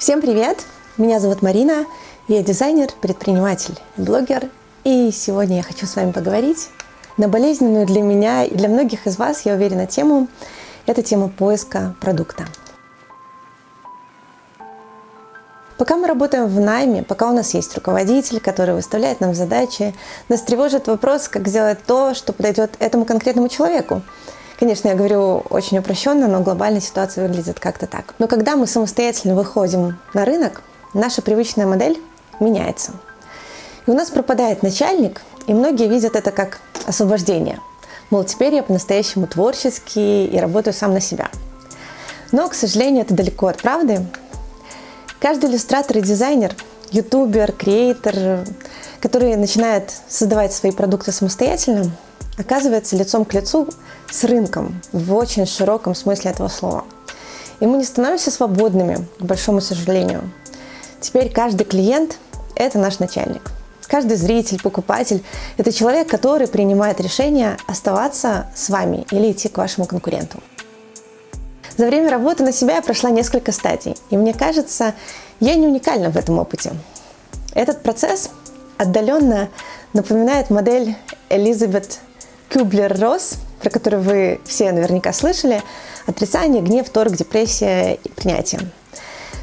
Всем привет! Меня зовут Марина, я дизайнер, предприниматель, блогер. И сегодня я хочу с вами поговорить на болезненную для меня и для многих из вас, я уверена, тему. Это тема поиска продукта. Пока мы работаем в найме, пока у нас есть руководитель, который выставляет нам задачи, нас тревожит вопрос, как сделать то, что подойдет этому конкретному человеку. Конечно, я говорю очень упрощенно, но глобальная ситуация выглядит как-то так. Но когда мы самостоятельно выходим на рынок, наша привычная модель меняется. И у нас пропадает начальник, и многие видят это как освобождение. Мол, теперь я по-настоящему творческий и работаю сам на себя. Но, к сожалению, это далеко от правды. Каждый иллюстратор и дизайнер, ютубер, креатор, который начинает создавать свои продукты самостоятельно, оказывается лицом к лицу с рынком в очень широком смысле этого слова. И мы не становимся свободными, к большому сожалению. Теперь каждый клиент – это наш начальник. Каждый зритель, покупатель – это человек, который принимает решение оставаться с вами или идти к вашему конкуренту. За время работы на себя я прошла несколько стадий, и мне кажется, я не уникальна в этом опыте. Этот процесс отдаленно напоминает модель Элизабет Кюблер-Росс, про которую вы все наверняка слышали: отрицание, гнев, торг, депрессия и принятие.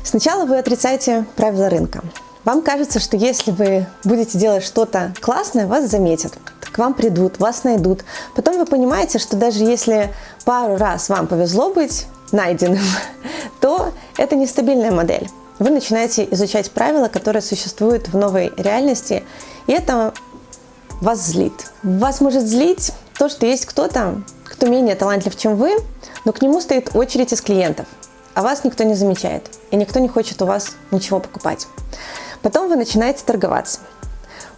Сначала вы отрицаете правила рынка. Вам кажется, что если вы будете делать что-то классное, вас заметят, к вам придут, вас найдут. Потом вы понимаете, что даже если пару раз вам повезло быть найденным, то это нестабильная модель. Вы начинаете изучать правила, которые существуют в новой реальности, и это вас злит. Вас может злить то, что есть кто-то, кто менее талантлив, чем вы, но к нему стоит очередь из клиентов, а вас никто не замечает, и никто не хочет у вас ничего покупать. Потом вы начинаете торговаться,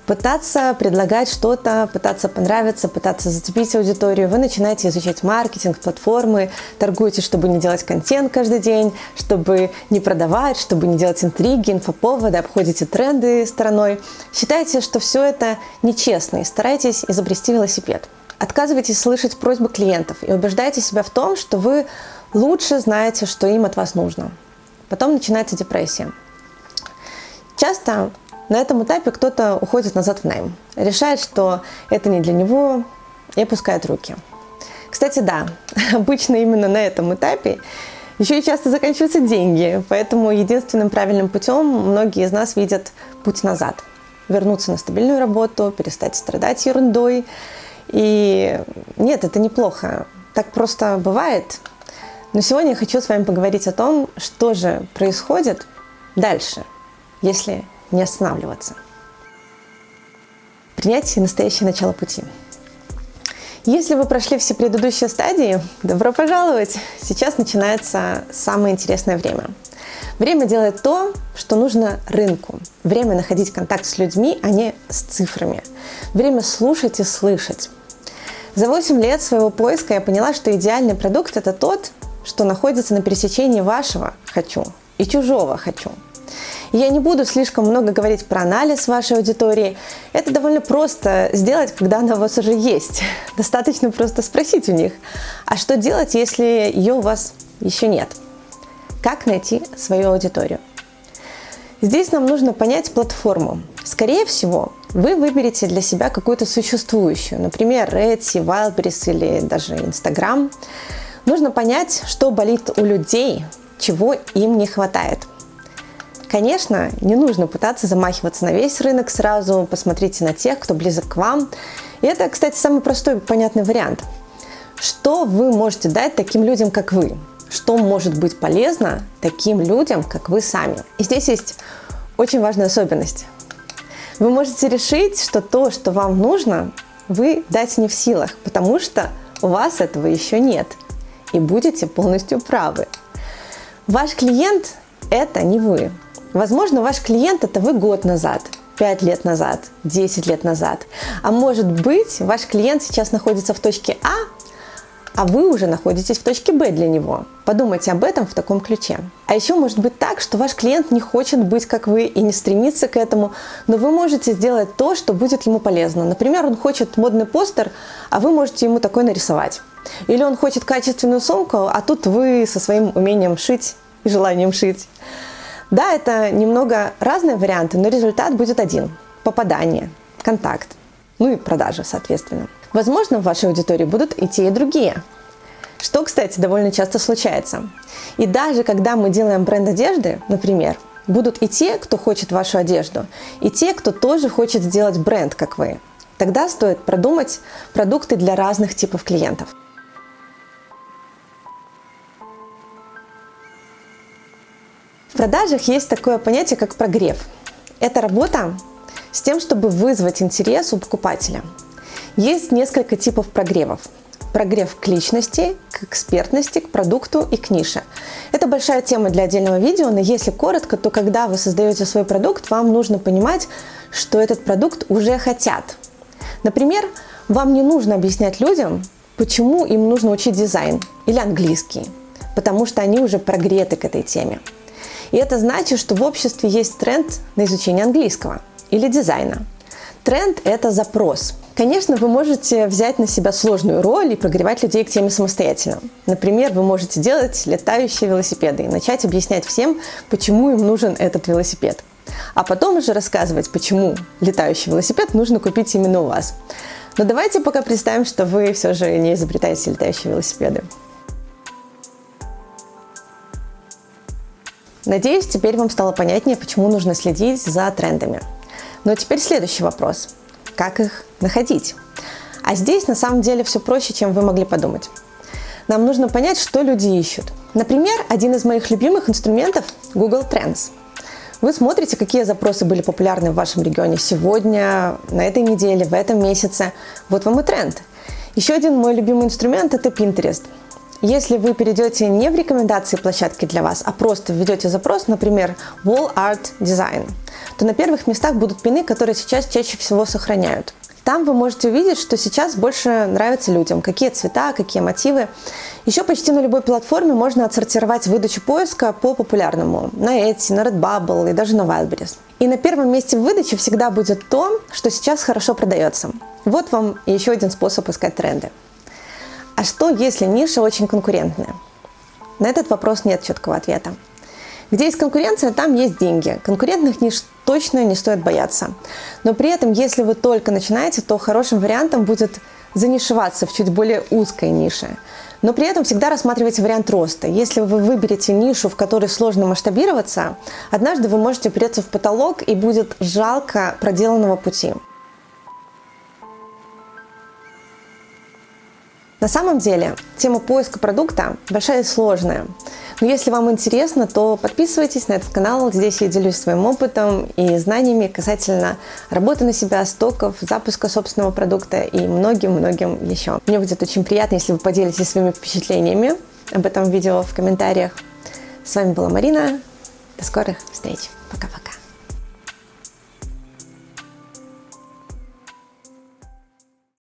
пытаться предлагать что-то, пытаться понравиться, пытаться зацепить аудиторию. Вы начинаете изучать маркетинг, платформы, торгуете, чтобы не делать контент каждый день, чтобы не продавать, чтобы не делать интриги, инфоповоды, обходите тренды стороной. Считаете, что все это нечестно и стараетесь изобрести велосипед. Отказываетесь слышать просьбы клиентов и убеждаете себя в том, что вы лучше знаете, что им от вас нужно. Потом начинается депрессия. Часто на этом этапе кто-то уходит назад в найм, решает, что это не для него, и опускает руки. Кстати, да, обычно именно на этом этапе еще и часто заканчиваются деньги, поэтому единственным правильным путем многие из нас видят путь назад. Вернуться на стабильную работу, перестать страдать ерундой. И нет, это неплохо, так просто бывает. Но сегодня я хочу с вами поговорить о том, что же происходит дальше, если не останавливаться. Принятие – настоящее начало пути. Если вы прошли все предыдущие стадии, добро пожаловать! Сейчас начинается самое интересное время. Время делать то, что нужно рынку. Время находить контакт с людьми, а не с цифрами. Время слушать и слышать. За 8 лет своего поиска я поняла, что идеальный продукт – это тот, что находится на пересечении вашего «хочу» и чужого «хочу». И я не буду слишком много говорить про анализ вашей аудитории. Это довольно просто сделать, когда она у вас уже есть. Достаточно просто спросить у них, а что делать, если ее у вас еще нет? Как найти свою аудиторию? Здесь нам нужно понять платформу. Скорее всего, вы выберете для себя какую-то существующую, например, Etsy, Wildberries или даже Instagram. Нужно понять, что болит у людей, чего им не хватает. Конечно, не нужно пытаться замахиваться на весь рынок сразу, посмотрите на тех, кто близок к вам. И это, кстати, самый простой и понятный вариант. Что вы можете дать таким людям, как вы? Что может быть полезно таким людям, как вы сами? И здесь есть очень важная особенность. Вы можете решить, что то, что вам нужно, вы дать не в силах, потому что у вас этого еще нет. И будете полностью правы. Ваш клиент – это не вы. Возможно, ваш клиент – это вы год назад, 5 лет назад, 10 лет назад. А может быть, ваш клиент сейчас находится в точке А вы уже находитесь в точке Б для него. Подумайте об этом в таком ключе. А еще может быть так, что ваш клиент не хочет быть как вы и не стремится к этому, но вы можете сделать то, что будет ему полезно. Например, он хочет модный постер, а вы можете ему такой нарисовать. Или он хочет качественную сумку, а тут вы со своим умением шить и желанием шить. Да, это немного разные варианты, но результат будет один – попадание, контакт, ну и продажи, соответственно. Возможно, в вашей аудитории будут и те, и другие, что, кстати, довольно часто случается. И даже когда мы делаем бренд одежды, например, будут и те, кто хочет вашу одежду, и те, кто тоже хочет сделать бренд, как вы. Тогда стоит продумать продукты для разных типов клиентов. В продажах есть такое понятие, как прогрев. Это работа с тем, чтобы вызвать интерес у покупателя. Есть несколько типов прогревов. Прогрев к личности, к экспертности, к продукту и к нише. Это большая тема для отдельного видео, но если коротко, то когда вы создаете свой продукт, вам нужно понимать, что этот продукт уже хотят. Например, вам не нужно объяснять людям, почему им нужно учить дизайн или английский, потому что они уже прогреты к этой теме. И это значит, что в обществе есть тренд на изучение английского или дизайна. Тренд – это запрос. Конечно, вы можете взять на себя сложную роль и прогревать людей к теме самостоятельно. Например, вы можете делать летающие велосипеды и начать объяснять всем, почему им нужен этот велосипед. А потом уже рассказывать, почему летающий велосипед нужно купить именно у вас. Но давайте пока представим, что вы все же не изобретаете летающие велосипеды. Надеюсь, теперь вам стало понятнее, почему нужно следить за трендами. Но теперь следующий вопрос. Как их находить? А здесь на самом деле все проще, чем вы могли подумать. Нам нужно понять, что люди ищут. Например, один из моих любимых инструментов – Google Trends. Вы смотрите, какие запросы были популярны в вашем регионе сегодня, на этой неделе, в этом месяце. Вот вам и тренд. Еще один мой любимый инструмент – это Pinterest. Если вы перейдете не в рекомендации площадки для вас, а просто введете запрос, например, Wall Art Design, то на первых местах будут пины, которые сейчас чаще всего сохраняют. Там вы можете увидеть, что сейчас больше нравится людям, какие цвета, какие мотивы. Еще почти на любой платформе можно отсортировать выдачу поиска по популярному. На Etsy, на Redbubble и даже на Wildberries. И на первом месте в выдаче всегда будет то, что сейчас хорошо продается. Вот вам еще один способ искать тренды. А что, если ниша очень конкурентная? На этот вопрос нет четкого ответа. Где есть конкуренция, там есть деньги. Конкурентных ниш точно не стоит бояться. Но при этом, если вы только начинаете, то хорошим вариантом будет занишеваться в чуть более узкой нише. Но при этом всегда рассматривайте вариант роста. Если вы выберете нишу, в которой сложно масштабироваться, однажды вы можете упереться в потолок и будет жалко проделанного пути. На самом деле, тема поиска продукта большая и сложная. Но если вам интересно, то подписывайтесь на этот канал. Здесь я делюсь своим опытом и знаниями касательно работы на себя, стоков, запуска собственного продукта и многим-многим еще. Мне будет очень приятно, если вы поделитесь своими впечатлениями об этом видео в комментариях. С вами была Марина. До скорых встреч. Пока-пока.